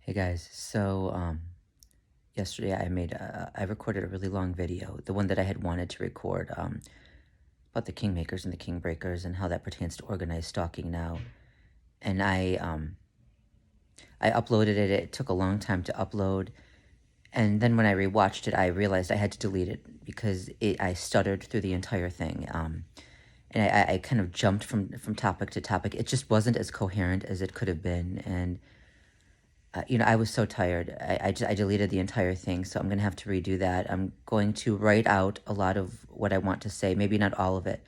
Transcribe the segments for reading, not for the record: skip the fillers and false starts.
Hey guys, yesterday I recorded a really long video, the one that I had wanted to record, about the kingmakers and the kingbreakers and how that pertains to organized stalking now. And I uploaded it. It took a long time to upload, and then when I rewatched it, I realized I had to delete it because I stuttered through the entire thing. And I kind of jumped from topic to topic. It just wasn't as coherent as it could have been, and I was so tired. I deleted the entire thing, so I'm going to have to redo that. I'm going to write out a lot of what I want to say, maybe not all of it,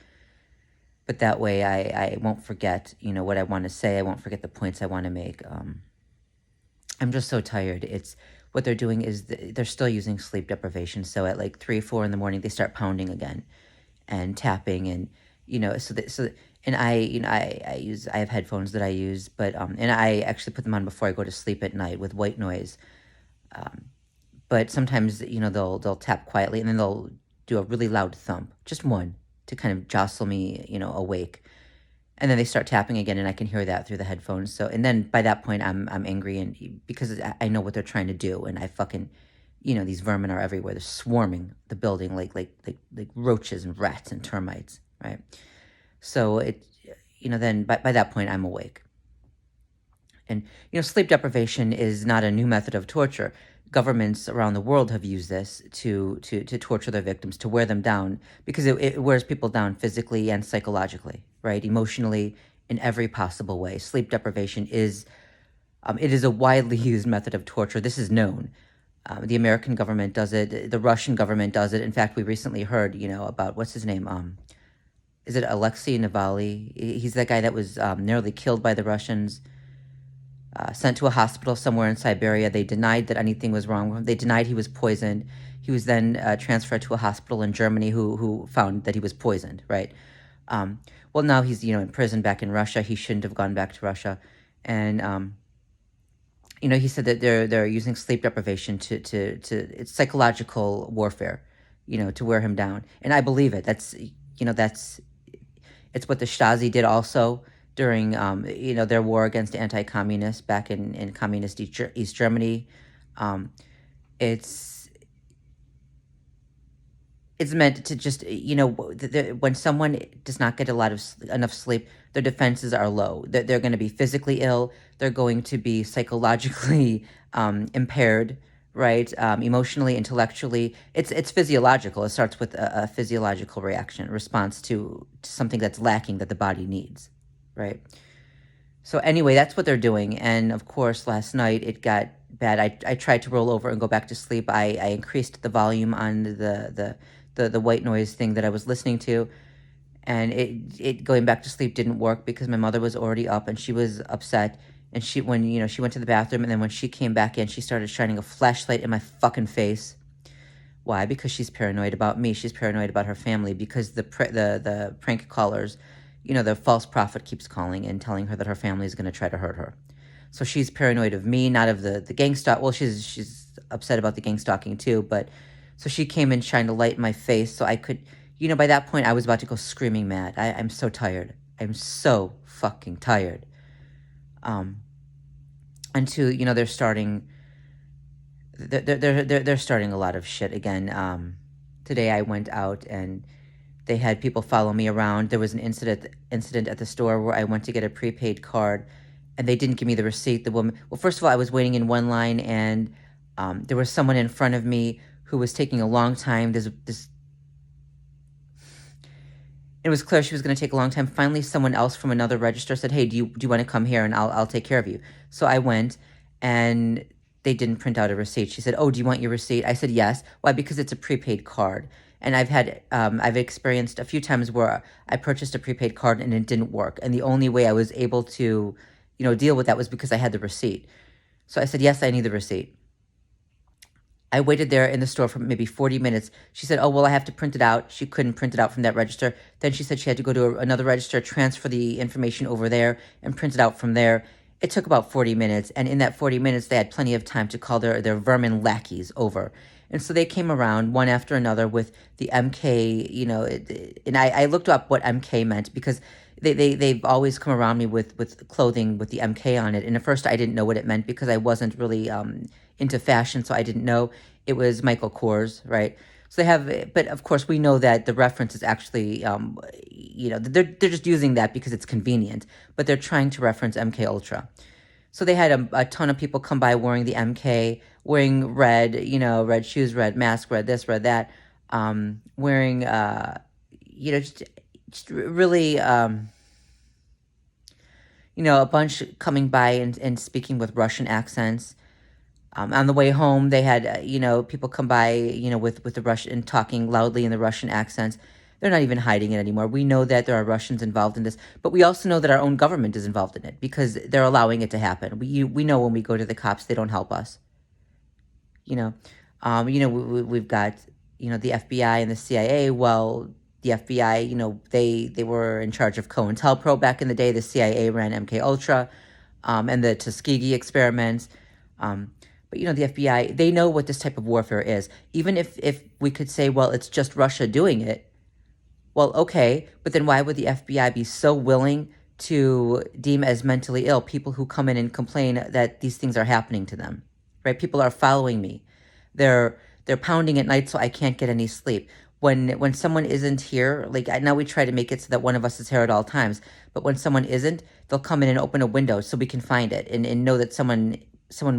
but that way I won't forget, what I want to say. I won't forget the points I want to make. I'm just so tired. What they're doing is they're still using sleep deprivation. So at like 3, 4 in the morning, they start pounding again and tapping and, and I have headphones that I use, but and I actually put them on before I go to sleep at night with white noise. But sometimes they'll tap quietly and then they'll do a really loud thump, just one, to kind of jostle me awake. And then they start tapping again, and I can hear that through the headphones. So, and then by that point, I'm angry, and because I know what they're trying to do, and I fucking, these vermin are everywhere. They're swarming the building like roaches and rats and termites, right? So then by that point, I'm awake. And, sleep deprivation is not a new method of torture. Governments around the world have used this to torture their victims, to wear them down, because it wears people down physically and psychologically, right? Emotionally, in every possible way. Sleep deprivation is, it is a widely used method of torture. This is known. The American government does it. The Russian government does it. In fact, we recently heard, about, what's his name? Is it Alexei Navalny? He's that guy that was nearly killed by the Russians. Sent to a hospital somewhere in Siberia. They denied that anything was wrong with him. They denied he was poisoned. He was then transferred to a hospital in Germany who found that he was poisoned, right? Well, now he's, in prison back in Russia. He shouldn't have gone back to Russia. And, he said that they're using sleep deprivation to it's psychological warfare, to wear him down. And I believe it. It's what the Stasi did also during, their war against anti-communists back in communist East Germany. It's meant to just, when someone does not get enough sleep, their defenses are low. They're going to be physically ill. They're going to be psychologically impaired, right? Emotionally, intellectually. It's physiological. It starts with a physiological reaction, response to something that's lacking that the body needs. Right. So anyway, that's what they're doing. And of course, last night it got bad. I tried to roll over and go back to sleep. I increased the volume on the white noise thing that I was listening to. And it going back to sleep didn't work because my mother was already up and she was upset. And she went to the bathroom, and then when she came back in, she started shining a flashlight in my fucking face. Why? Because she's paranoid about me. She's paranoid about her family because the prank callers, the false prophet keeps calling and telling her that her family is going to try to hurt her. So she's paranoid of me, not of the gang stalk. Well, she's upset about the gang stalking too, but so she came and shined a light in my face so I could, by that point I was about to go screaming mad. I'm so tired. I'm so fucking tired. And two, they're starting a lot of shit again. Today I went out and they had people follow me around. There was an incident at the store where I went to get a prepaid card, and they didn't give me the receipt. The woman, well, first of all, I was waiting in one line, and there was someone in front of me who was taking a long time. It was clear she was going to take a long time. Finally, someone else from another register said, "Hey, do you want to come here and I'll take care of you?" So I went, and they didn't print out a receipt. She said, "Oh, do you want your receipt?" I said, "Yes." Why? Because it's a prepaid card. And I've experienced a few times where I purchased a prepaid card and it didn't work. And the only way I was able to, deal with that was because I had the receipt. So I said, "Yes, I need the receipt." I waited there in the store for maybe 40 minutes. She said, "Oh, well, I have to print it out." She couldn't print it out from that register. Then she said she had to go to another register, transfer the information over there, and print it out from there. It took about 40 minutes. And in that 40 minutes, they had plenty of time to call their vermin lackeys over. And so they came around one after another with the MK, and I looked up what MK meant because, they've always come around me with clothing with the MK on it. And at first I didn't know what it meant because I wasn't really into fashion, so I didn't know it was Michael Kors, right? So they have, but of course we know that the reference is actually, they're just using that because it's convenient, but they're trying to reference MK Ultra. So they had a ton of people come by wearing the MK, wearing red, red shoes, red mask, red this, red that, wearing, just really, a bunch coming by and speaking with Russian accents. On the way home, they had, people come by, with the Russian, talking loudly in the Russian accents. They're not even hiding it anymore. We know that there are Russians involved in this, but we also know that our own government is involved in it because they're allowing it to happen. We know when we go to the cops, they don't help us. We've got, the FBI and the CIA. Well, the FBI, they were in charge of COINTELPRO back in the day. The CIA ran MK Ultra, and the Tuskegee experiments. But the FBI, they know what this type of warfare is. Even if we could say, well, it's just Russia doing it. Well, okay, but then why would the FBI be so willing to deem as mentally ill people who come in and complain that these things are happening to them, right? People are following me. They're pounding at night so I can't get any sleep. When someone isn't here, like now we try to make it so that one of us is here at all times, but when someone isn't, they'll come in and open a window so we can find it and know that someone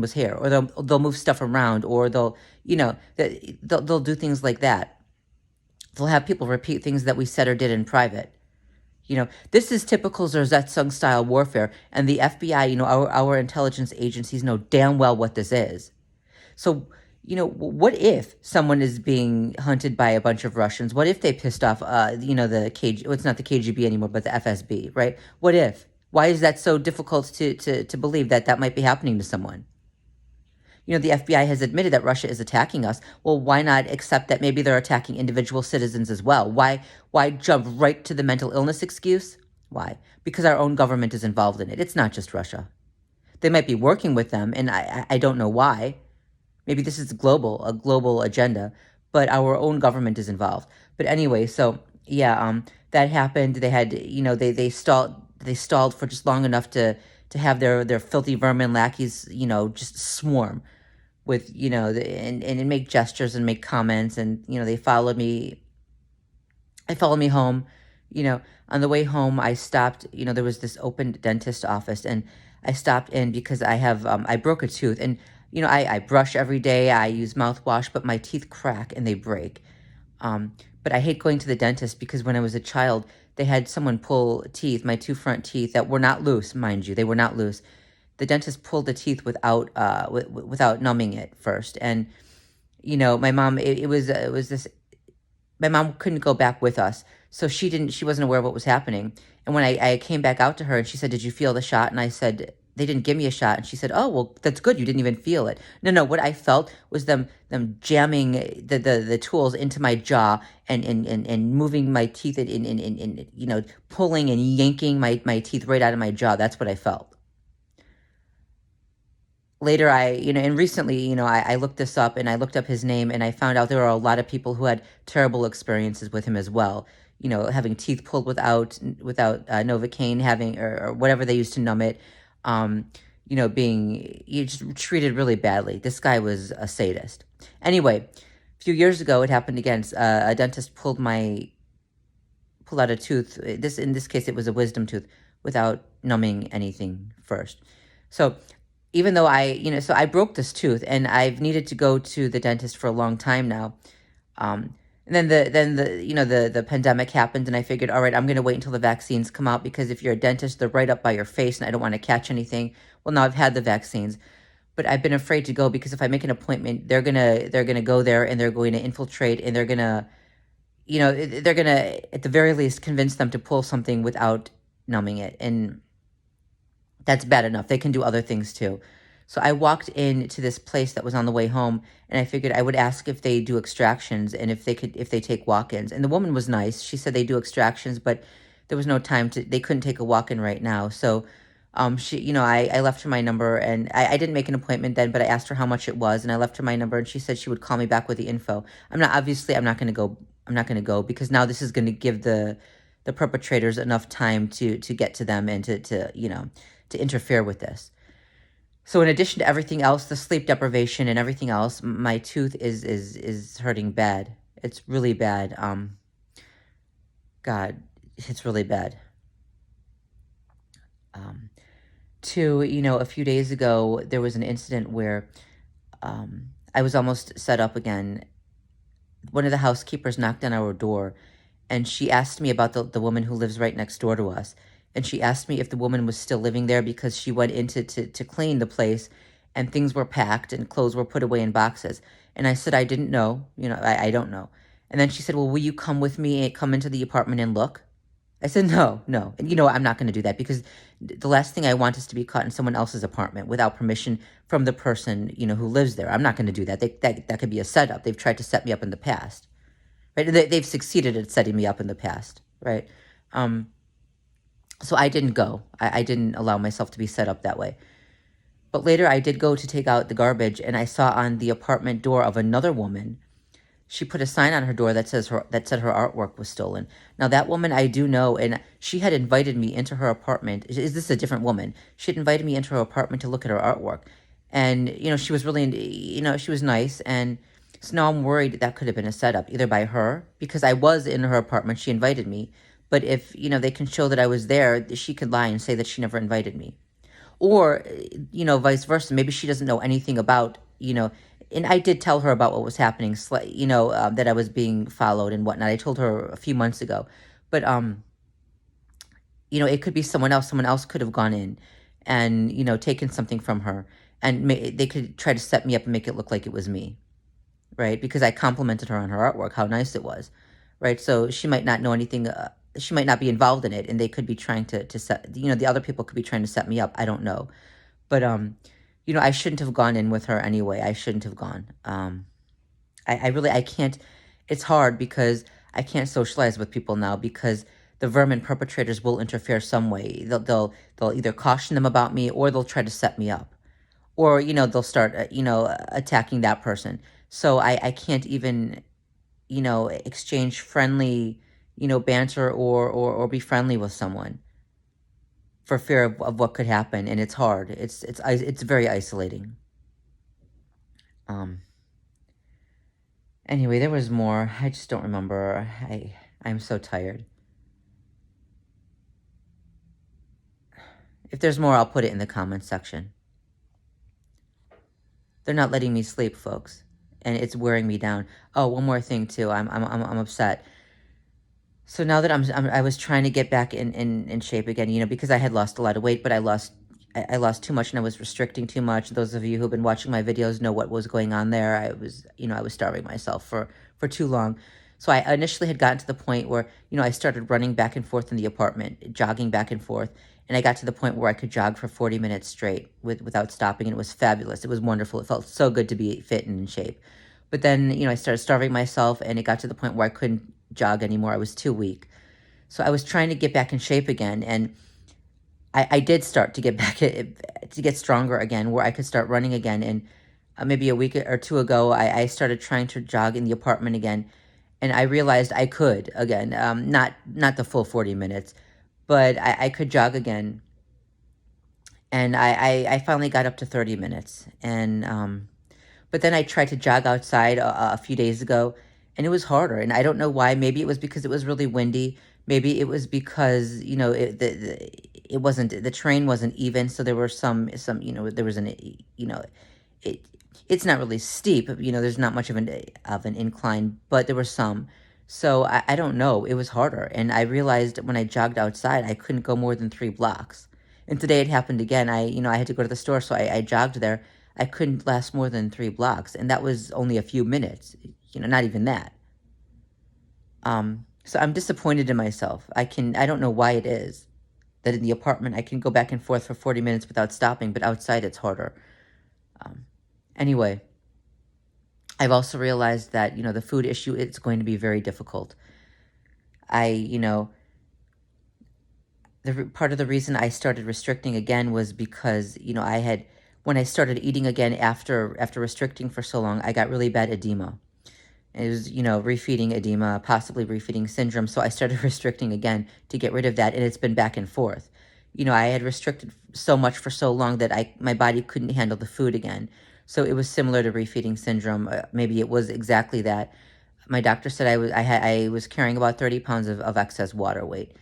was here, or they'll move stuff around, or they'll do things like that. They'll have people repeat things that we said or did in private. This is typical Zerzetsung style warfare, and the FBI, our intelligence agencies know damn well what this is. So, what if someone is being hunted by a bunch of Russians? What if they pissed off, the KG? Well, it's not the KGB anymore, but the FSB, right? What if? Why is that so difficult to believe that might be happening to someone? The FBI has admitted that Russia is attacking us. Well, why not accept that maybe they're attacking individual citizens as well? Why jump right to the mental illness excuse? Why? Because our own government is involved in it. It's not just Russia. They might be working with them, and I don't know why. Maybe this is a global agenda, but our own government is involved. But anyway, so yeah, that happened. They had, they stalled for just long enough to have their filthy vermin lackeys, just swarm with, and make gestures and make comments. And, they followed me home. On the way home, I stopped, there was this open dentist office, and I stopped in because I broke a tooth. And, I brush every day, I use mouthwash, but my teeth crack and they break. But I hate going to the dentist because when I was a child, they had someone pull teeth, my two front teeth that were not loose, mind you, they were not loose. The dentist pulled the teeth without numbing it first. And, my mom, it was this, my mom couldn't go back with us. So she wasn't aware of what was happening. And when I came back out to her and she said, "Did you feel the shot?" And I said, "They didn't give me a shot." And she said, "Oh, well, that's good. You didn't even feel it." No, what I felt was them jamming the tools into my jaw and moving my teeth and pulling and yanking my teeth right out of my jaw. That's what I felt. Later, and recently, I looked this up and I looked up his name and I found out there are a lot of people who had terrible experiences with him as well. Having teeth pulled without Novocaine, having, or whatever they used to numb it, being just treated really badly. This guy was a sadist. Anyway, a few years ago, it happened again. A dentist pulled out a tooth. In this case, it was a wisdom tooth without numbing anything first. So even though I broke this tooth and I've needed to go to the dentist for a long time now. And then the pandemic happened and I figured, all right, I'm going to wait until the vaccines come out because if you're a dentist, they're right up by your face and I don't want to catch anything. Well, now I've had the vaccines, but I've been afraid to go because if I make an appointment, they're going to go there and they're going to infiltrate and they're going to, at the very least, convince them to pull something without numbing it. And that's bad enough. They can do other things too. So I walked into this place that was on the way home and I figured I would ask if they do extractions and if they take walk-ins. And the woman was nice. She said they do extractions, but there was no time they couldn't take a walk-in right now. So I left her my number and I didn't make an appointment then, but I asked her how much it was and I left her my number and she said she would call me back with the info. I'm not going to go because now this is going to give the the perpetrators enough time to get to them and to interfere with this. So in addition to everything else, the sleep deprivation and everything else, my tooth is hurting bad. It's really bad. God, it's really bad. Um, a few days ago, there was an incident where I was almost set up again. One of the housekeepers knocked on our door, and she asked me about the woman who lives right next door to us. And she asked me if the woman was still living there because she went into to clean the place, and things were packed and clothes were put away in boxes. And I said, I didn't know. I don't know. And then she said, well, will you come with me and come into the apartment and look? I said, no, no. And I'm not going to do that because the last thing I want is to be caught in someone else's apartment without permission from the person, who lives there. I'm not going to do that. That could be a setup. They've tried to set me up in the past, right? They've succeeded at setting me up in the past, right? So I didn't go. I didn't allow myself to be set up that way. But later I did go to take out the garbage, and I saw on the apartment door of another woman, she put a sign on her door that said her artwork was stolen. Now that woman I do know, and she had invited me into her apartment. Is this a different woman? She had invited me into her apartment to look at her artwork, and she was really, she was nice, and so now I'm worried that could have been a setup either by her, because I was in her apartment. She invited me, but if they can show that I was there, she could lie and say that she never invited me, or vice versa. Maybe she doesn't know anything about and I did tell her about what was happening, that I was being followed and whatnot. I told her a few months ago, but it could be someone else. Someone else could have gone in and taken something from her, and they could try to set me up and make it look like it was me, right? Because I complimented her on her artwork, how nice it was, right? So she might not know anything. She might not be involved in it, and they could be trying to set. The other people could be trying to set me up. I don't know, but I shouldn't have gone in with her anyway. I shouldn't have gone. I can't. It's hard because I can't socialize with people now because the vermin perpetrators will interfere some way. They'll either caution them about me, or they'll try to set me up, or they'll start attacking that person. So I can't even exchange friendly banter or be friendly with someone for fear of what could happen, and it's hard. It's very isolating. Anyway, there was more. I just don't remember. I'm so tired. If there's more, I'll put it in the comments section. They're not letting me sleep, folks, and it's wearing me down. Oh, one more thing too. I'm upset. So now that I was trying to get back in shape again, because I had lost a lot of weight, but I lost too much and I was restricting too much. Those of you who've been watching my videos know what was going on there. I was starving myself for too long. So I initially had gotten to the point where, I started running back and forth in the apartment, jogging back and forth. And I got to the point where I could jog for 40 minutes straight without stopping. And it was fabulous. It was wonderful. It felt so good to be fit and in shape. But then, I started starving myself, and it got to the point where I couldn't jog anymore. I was too weak. So I was trying to get back in shape again. And I did start to get back to get stronger again, where I could start running again. And maybe a week or two ago, I started trying to jog in the apartment again. And I realized I could again, not the full 40 minutes, but I could jog again. And I finally got up to 30 minutes. And but then I tried to jog outside a few days ago, and it was harder. And I don't know why. Maybe it was because it was really windy. Maybe it was because it wasn't, the terrain wasn't even. So there were some there was it's not really steep. There's not much of an incline, but there were some. So I don't know. It was harder, and I realized when I jogged outside, I couldn't go more than 3 blocks. And today it happened again. I had to go to the store, so I jogged there. I couldn't last more than 3 blocks, and that was only a few minutes, not even that. So I'm disappointed in myself. I don't know why it is that in the apartment I can go back and forth for 40 minutes without stopping, but outside it's harder. Anyway, I've also realized that, the food issue, it's going to be very difficult. Part of the reason I started restricting again was because, when I started eating again after restricting for so long, I got really bad edema. It was, refeeding edema, possibly refeeding syndrome. So I started restricting again to get rid of that. And it's been back and forth. I had restricted so much for so long that my body couldn't handle the food again. So it was similar to refeeding syndrome. Maybe it was exactly that. My doctor said I was carrying about 30 pounds of excess water weight.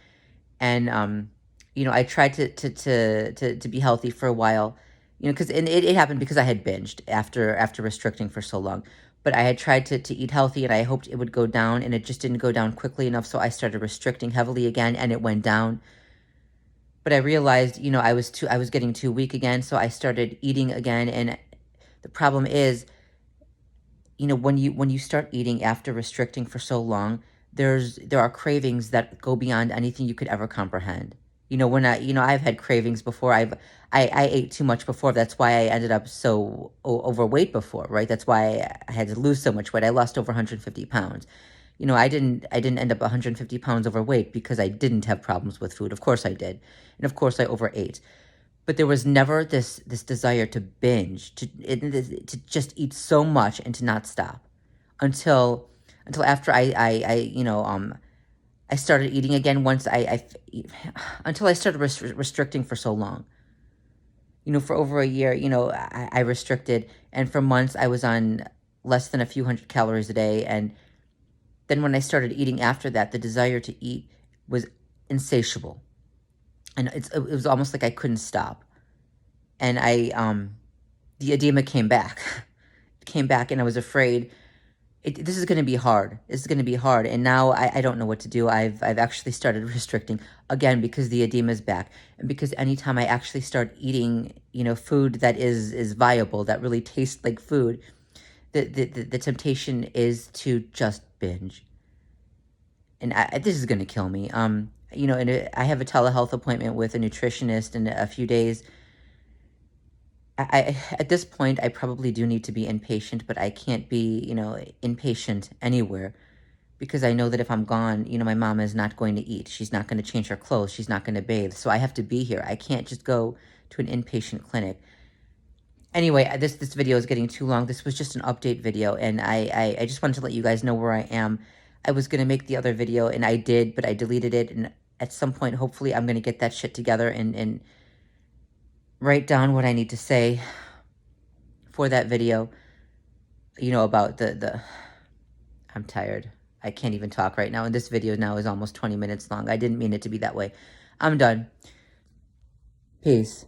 And I tried to be healthy for a while, because it happened because I had binged after restricting for so long. But I had tried to eat healthy, and I hoped it would go down, and it just didn't go down quickly enough. So I started restricting heavily again, and it went down. But I realized, I was getting too weak again, so I started eating again. And the problem is, when you start eating after restricting for so long, there are cravings that go beyond anything you could ever comprehend. When I've had cravings before. I ate too much before. That's why I ended up so overweight before, right? That's why I had to lose so much weight. I lost over 150 pounds. I didn't end up 150 pounds overweight because I didn't have problems with food. Of course I did. And of course I overate. But there was never this desire to binge, to just eat so much and to not stop until after I started eating again. Once until I started restricting for so long. For over a year, I restricted, and for months I was on less than a few hundred calories a day. And then when I started eating after that, the desire to eat was insatiable, and it was almost like I couldn't stop. And the edema came back. It came back, and I was afraid this is going to be hard. This is going to be hard. And now I don't know what to do. I've actually started restricting again because the edema is back, and because anytime I actually start eating, food that is viable, that really tastes like food, the temptation is to just binge. And this is going to kill me. And I have a telehealth appointment with a nutritionist in a few days. At this point, I probably do need to be inpatient, but I can't be, inpatient anywhere, because I know that if I'm gone, my mom is not going to eat. She's not going to change her clothes. She's not going to bathe. So I have to be here. I can't just go to an inpatient clinic. Anyway, this video is getting too long. This was just an update video, and I just wanted to let you guys know where I am. I was going to make the other video, and I did, but I deleted it. And at some point, hopefully, I'm going to get that shit together and write down what I need to say for that video, about the I'm tired. I can't even talk right now, and this video now is almost 20 minutes long. I didn't mean it to be that way. I'm done. Peace.